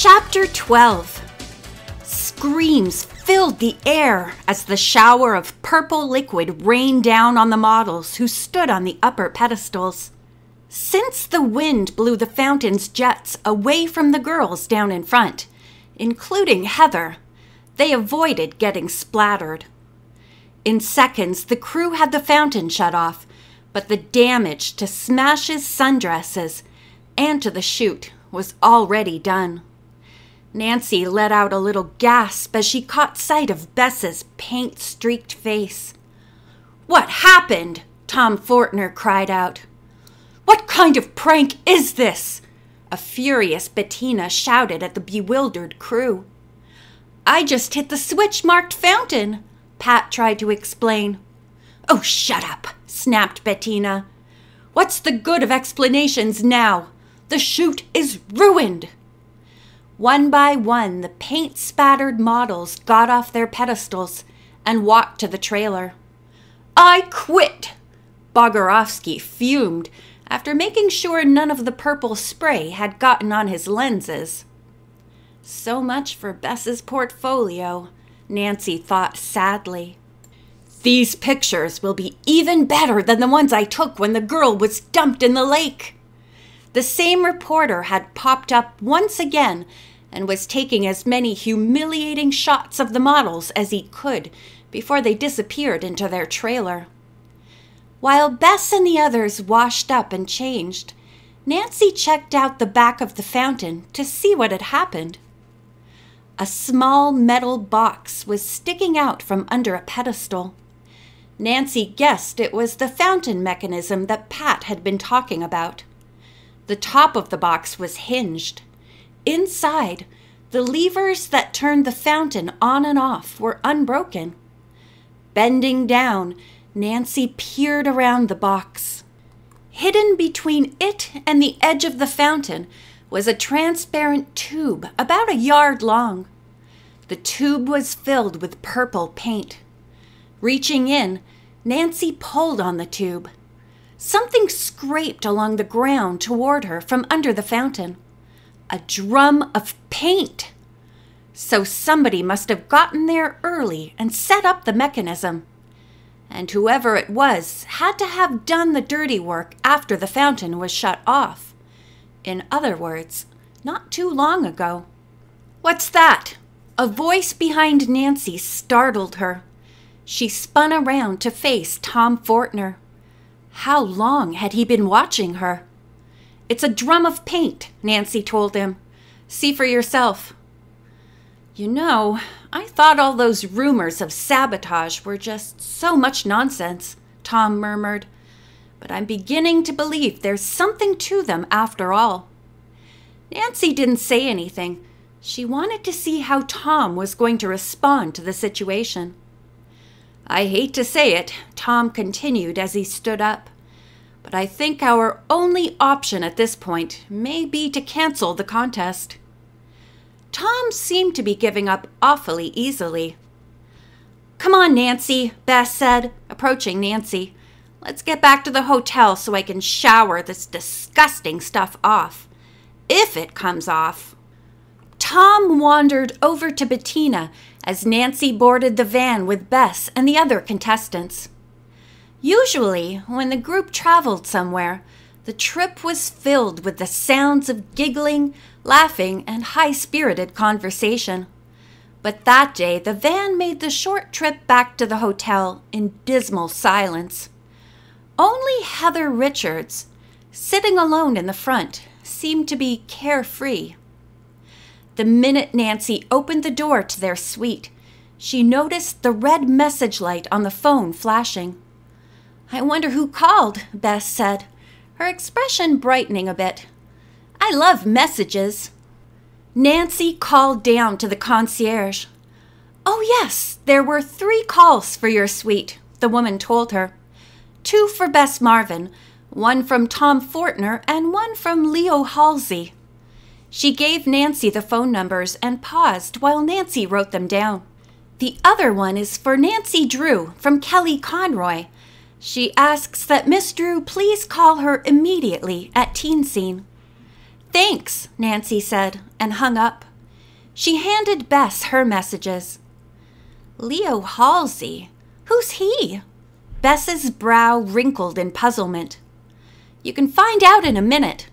Chapter 12. Screams filled the air as the shower of purple liquid rained down on the models who stood on the upper pedestals. Since the wind blew the fountain's jets away from the girls down in front, including Heather, they avoided getting splattered. In seconds, the crew had the fountain shut off, but the damage to Smash's sundresses and to the chute was already done. Nancy let out a little gasp as she caught sight of Bess's paint-streaked face. "What happened?" Tom Fortner cried out. "What kind of prank is this?" a furious Bettina shouted at the bewildered crew. "I just hit the switch-marked fountain," Pat tried to explain. "Oh, shut up," snapped Bettina. "What's the good of explanations now? The chute is ruined." One by one, the paint-spattered models got off their pedestals and walked to the trailer. "I quit!" Bogorovsky fumed after making sure none of the purple spray had gotten on his lenses. So much for Bess's portfolio, Nancy thought sadly. "These pictures will be even better than the ones I took when the girl was dumped in the lake." The same reporter had popped up once again and was taking as many humiliating shots of the models as he could before they disappeared into their trailer. While Bess and the others washed up and changed, Nancy checked out the back of the fountain to see what had happened. A small metal box was sticking out from under a pedestal. Nancy guessed it was the fountain mechanism that Pat had been talking about. The top of the box was hinged. Inside, the levers that turned the fountain on and off were unbroken. Bending down, Nancy peered around the box. Hidden between it and the edge of the fountain was a transparent tube about a yard long. The tube was filled with purple paint. Reaching in, Nancy pulled on the tube. Something scraped along the ground toward her from under the fountain. A drum of paint! So somebody must have gotten there early and set up the mechanism. And whoever it was had to have done the dirty work after the fountain was shut off. In other words, not too long ago. "What's that?" A voice behind Nancy startled her. She spun around to face Tom Fortner. How long had he been watching her? "It's a drum of paint," Nancy told him. "See for yourself." "You know, I thought all those rumors of sabotage were just so much nonsense," Tom murmured. "But I'm beginning to believe there's something to them after all." Nancy didn't say anything. She wanted to see how Tom was going to respond to the situation. "I hate to say it," Tom continued as he stood up, "but I think our only option at this point may be to cancel the contest." Tom seemed to be giving up awfully easily. "Come on, Nancy," Bess said, approaching Nancy. "Let's get back to the hotel so I can shower this disgusting stuff off. If it comes off." Tom wandered over to Bettina as Nancy boarded the van with Bess and the other contestants. Usually, when the group traveled somewhere, the trip was filled with the sounds of giggling, laughing, and high-spirited conversation. But that day, the van made the short trip back to the hotel in dismal silence. Only Heather Richards, sitting alone in the front, seemed to be carefree. The minute Nancy opened the door to their suite, she noticed the red message light on the phone flashing. "I wonder who called," Bess said, her expression brightening a bit. "I love messages." Nancy called down to the concierge. "Oh, yes, there were 3 calls for your suite," the woman told her. 2 for Bess Marvin, 1 from Tom Fortner, and 1 from Leo Halsey. She gave Nancy the phone numbers and paused while Nancy wrote them down. "The other one is for Nancy Drew from Kelly Conroy. She asks that Miss Drew please call her immediately at Teen Scene." "Thanks," Nancy said, and hung up. She handed Bess her messages. Leo Halsey? Who's he? Bess's brow wrinkled in puzzlement. You can find out in a minute.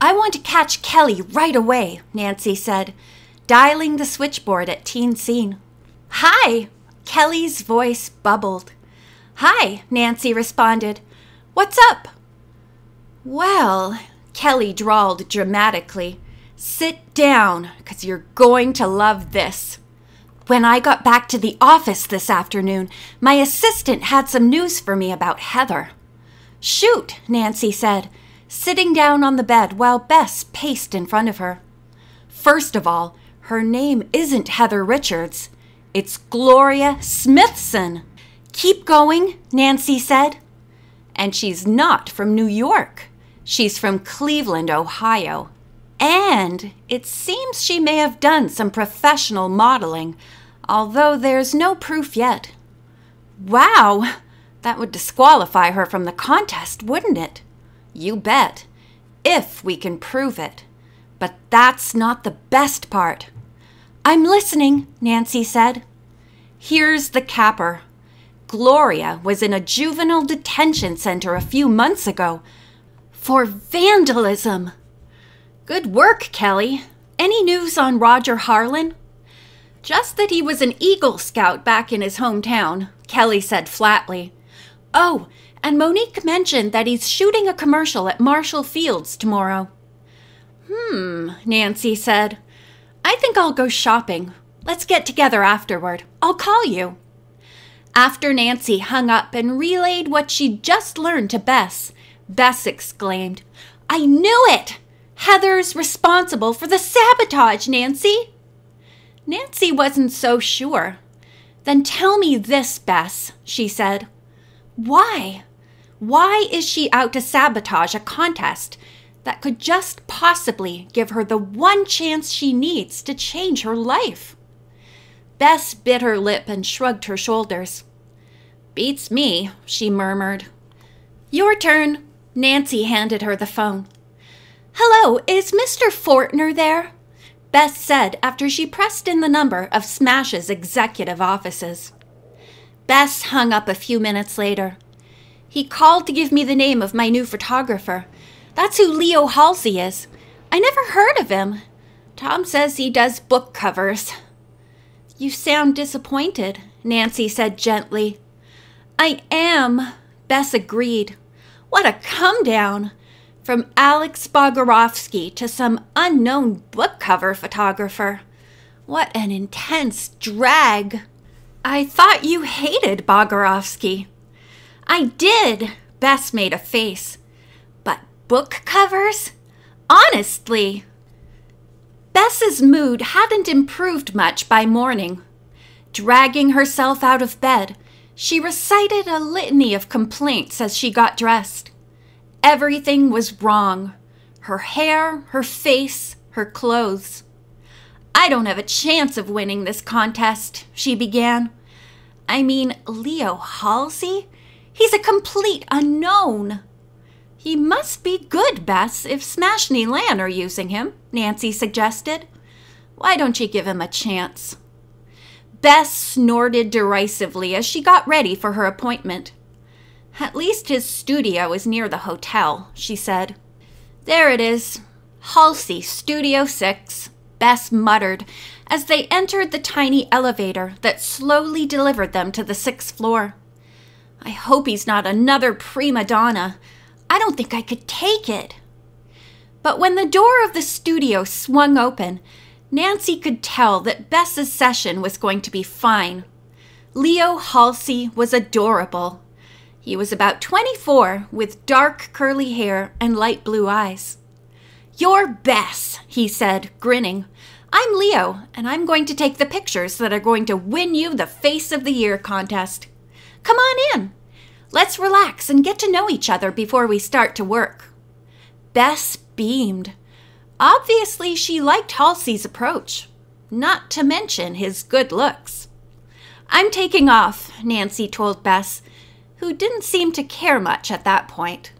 I want to catch Kelly right away, Nancy said, dialing the switchboard at Teen Scene. Hi, Kelly's voice bubbled. Hi, Nancy responded. What's up? Well, Kelly drawled dramatically. Sit down, 'cause you're going to love this. When I got back to the office this afternoon, my assistant had some news for me about Heather. Shoot, Nancy said, sitting down on the bed while Bess paced in front of her. First of all, her name isn't Heather Richards. It's Gloria Smithson. Keep going, Nancy said. And she's not from New York. She's from Cleveland, Ohio. And it seems she may have done some professional modeling, although there's no proof yet. Wow, that would disqualify her from the contest, wouldn't it? You bet, if we can prove it. But that's not the best part. I'm listening, Nancy said. Here's the capper. Gloria was in a juvenile detention center a few months ago for vandalism. Good work, Kelly. Any news on Roger Harlan? Just that he was an Eagle Scout back in his hometown, Kelly said flatly. Oh, and Monique mentioned that he's shooting a commercial at Marshall Fields tomorrow. Nancy said. I think I'll go shopping. Let's get together afterward. I'll call you. After Nancy hung up and relayed what she'd just learned to Bess, Bess exclaimed, I knew it! Heather's responsible for the sabotage, Nancy. Nancy wasn't so sure. Then tell me this, Bess, she said. Why? Why is she out to sabotage a contest that could just possibly give her the one chance she needs to change her life? Bess bit her lip and shrugged her shoulders. Beats me, she murmured. Your turn. Nancy handed her the phone. Hello, is Mr. Fortner there? Bess said after she pressed in the number of Smash's executive offices. Bess hung up a few minutes later. He called to give me the name of my new photographer. That's who Leo Halsey is. I never heard of him. Tom says he does book covers. You sound disappointed, Nancy said gently. I am, Bess agreed. What a come-down! From Alex Bogorovsky to some unknown book cover photographer. What an intense drag. I thought you hated Bogorovsky. I did, Bess made a face. But book covers? Honestly. Bess's mood hadn't improved much by morning. Dragging herself out of bed, she recited a litany of complaints as she got dressed. Everything was wrong. Her hair, her face, her clothes. I don't have a chance of winning this contest, she began. I mean, Leo Halsey? He's a complete unknown. He must be good, Bess, if Smash and Elan are using him, Nancy suggested. Why don't you give him a chance? Bess snorted derisively as she got ready for her appointment. At least his studio is near the hotel, she said. There it is. Halsey, Studio 6, Bess muttered as they entered the tiny elevator that slowly delivered them to the 6th floor. I hope he's not another prima donna. I don't think I could take it. But when the door of the studio swung open, Nancy could tell that Bess's session was going to be fine. Leo Halsey was adorable. He was about 24, with dark curly hair and light blue eyes. You're Bess, he said, grinning. I'm Leo, and I'm going to take the pictures that are going to win you the Face of the Year contest. Come on in. Let's relax and get to know each other before we start to work. Bess beamed. Obviously, she liked Halsey's approach, not to mention his good looks. I'm taking off, Nancy told Bess, who didn't seem to care much at that point.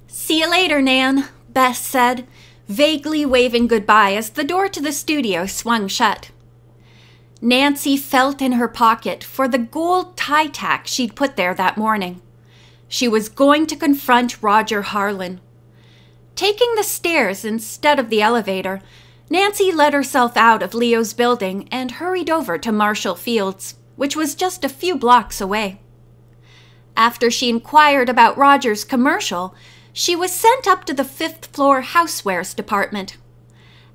See you later, Nan, Bess said, vaguely waving goodbye as the door to the studio swung shut. Nancy felt in her pocket for the gold tie tack she'd put there that morning. She was going to confront Roger Harlan. Taking the stairs instead of the elevator, Nancy let herself out of Leo's building and hurried over to Marshall Fields, which was just a few blocks away. After she inquired about Roger's commercial, she was sent up to the 5th floor housewares department.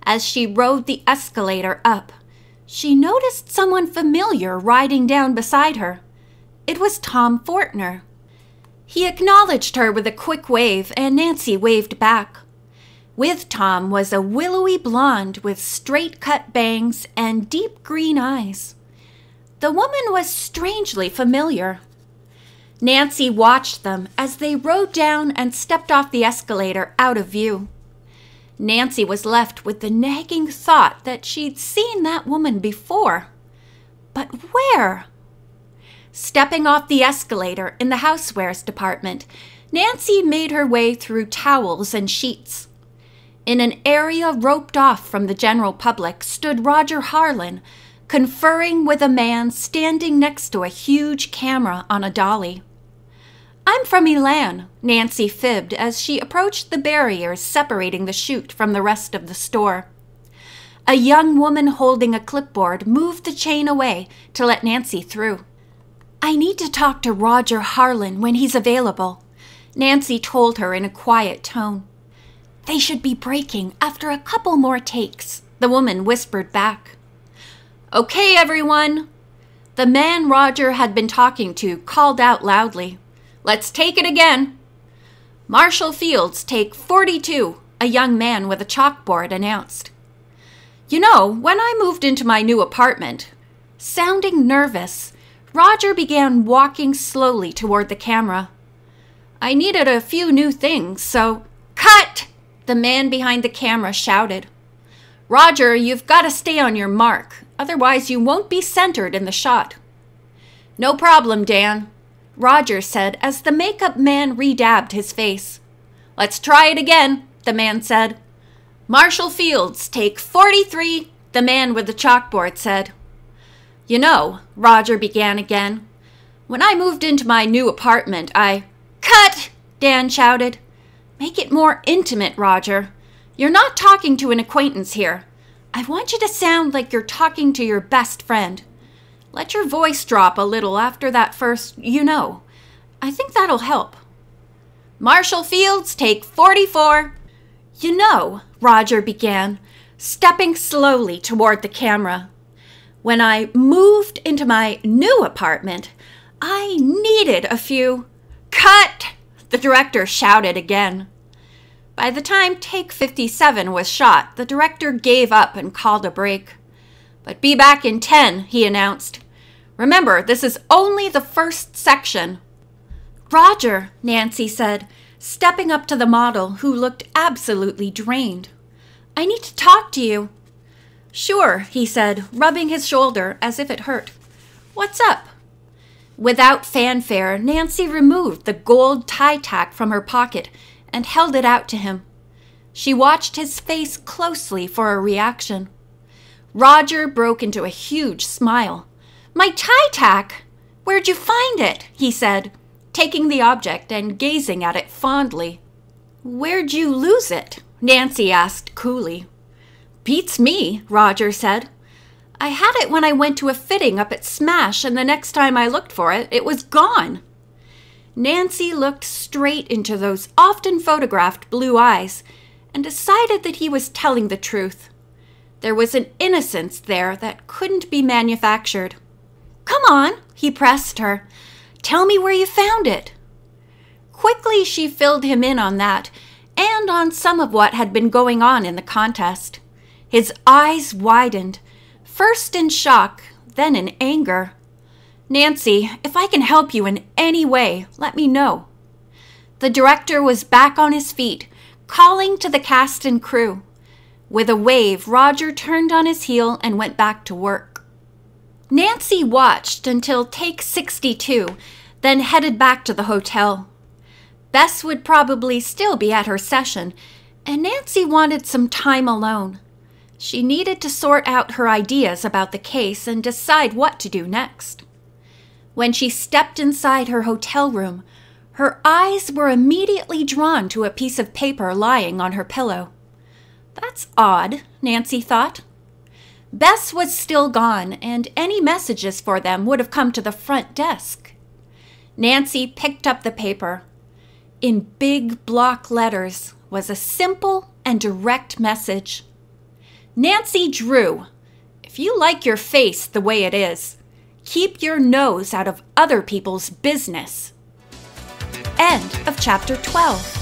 As she rode the escalator up, she noticed someone familiar riding down beside her. It was Tom Fortner. He acknowledged her with a quick wave, and Nancy waved back. With Tom was a willowy blonde with straight-cut bangs and deep green eyes. The woman was strangely familiar. Nancy watched them as they rode down and stepped off the escalator out of view. Nancy was left with the nagging thought that she'd seen that woman before. But where? Stepping off the escalator in the housewares department, Nancy made her way through towels and sheets. In an area roped off from the general public stood Roger Harlan, conferring with a man standing next to a huge camera on a dolly. "I'm from Elan," Nancy fibbed as she approached the barriers separating the chute from the rest of the store. A young woman holding a clipboard moved the chain away to let Nancy through. "I need to talk to Roger Harlan when he's available," Nancy told her in a quiet tone. "They should be breaking after a couple more takes," the woman whispered back. "Okay, everyone." The man Roger had been talking to called out loudly. "Let's take it again." "Marshall Fields, take 42, a young man with a chalkboard announced. "You know, when I moved into my new apartment," sounding nervous, Roger began walking slowly toward the camera. "I needed a few new things, so—" "Cut!" the man behind the camera shouted. "Roger, you've got to stay on your mark, otherwise you won't be centered in the shot." "No problem, Dan," Roger said as the makeup man redabbed his face. "Let's try it again," the man said. "Marshall Fields, take 43, the man with the chalkboard said. "You know," Roger began again, "when I moved into my new apartment, I—" "Cut!" Dan shouted. "Make it more intimate, Roger. You're not talking to an acquaintance here. I want you to sound like you're talking to your best friend. Let your voice drop a little after that first, you know. I think that'll help." "Marshall Fields, take 44. "You know," Roger began, stepping slowly toward the camera, "when I moved into my new apartment, I needed a few—" "Cut!" the director shouted again. By the time take 57 was shot, the director gave up and called a break. "But be back in 10, he announced. "Remember, this is only the first section." "Roger," Nancy said, stepping up to the model who looked absolutely drained. "I need to talk to you." "Sure," he said, rubbing his shoulder as if it hurt. "What's up?" Without fanfare, Nancy removed the gold tie tack from her pocket and held it out to him. She watched his face closely for a reaction. Roger broke into a huge smile. "My tie tack! Where'd you find it?" he said, taking the object and gazing at it fondly. "Where'd you lose it?" Nancy asked coolly. "Beats me," Roger said. "I had it when I went to a fitting up at Smash, and the next time I looked for it, it was gone." Nancy looked straight into those often photographed blue eyes and decided that he was telling the truth. There was an innocence there that couldn't be manufactured. "Come on," he pressed her. "Tell me where you found it." Quickly she filled him in on that and on some of what had been going on in the contest. His eyes widened, first in shock, then in anger. "Nancy, if I can help you in any way, let me know." The director was back on his feet, calling to the cast and crew. With a wave, Roger turned on his heel and went back to work. Nancy watched until take 62, then headed back to the hotel. Bess would probably still be at her session, and Nancy wanted some time alone. She needed to sort out her ideas about the case and decide what to do next. When she stepped inside her hotel room, her eyes were immediately drawn to a piece of paper lying on her pillow. That's odd, Nancy thought. Bess was still gone, and any messages for them would have come to the front desk. Nancy picked up the paper. In big block letters was a simple and direct message. Nancy Drew, if you like your face the way it is, keep your nose out of other people's business. End of chapter 12.